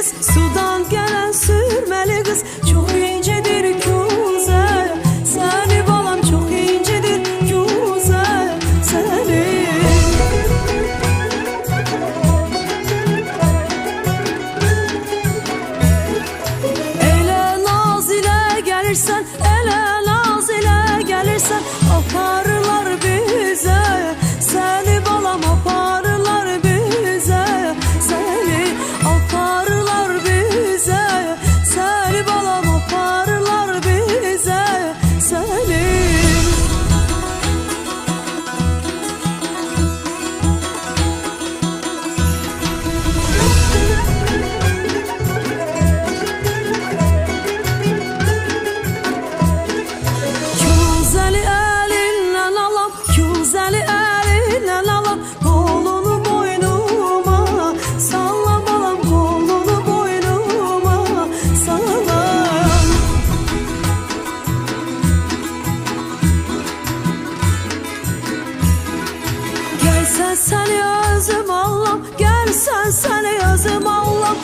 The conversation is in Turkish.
kız, sudan gelen sürmeli kız, çok incedir güzel. Seni balam çok incedir güzel, seni. Ele naz ile gelirsen, ele naz ile gelirsen, aparırlar bize. Seni balam aparırlar bize, seni aparırlar bize. Seni balam aparırlar bize, seni. Güzeli elinden alam, güzeli elinden alam, kolunu boynuma salla balam, kolunu boynuma salla. Gelsen seni özüm Allah'ım, gelsen seni özüm Allah'ım.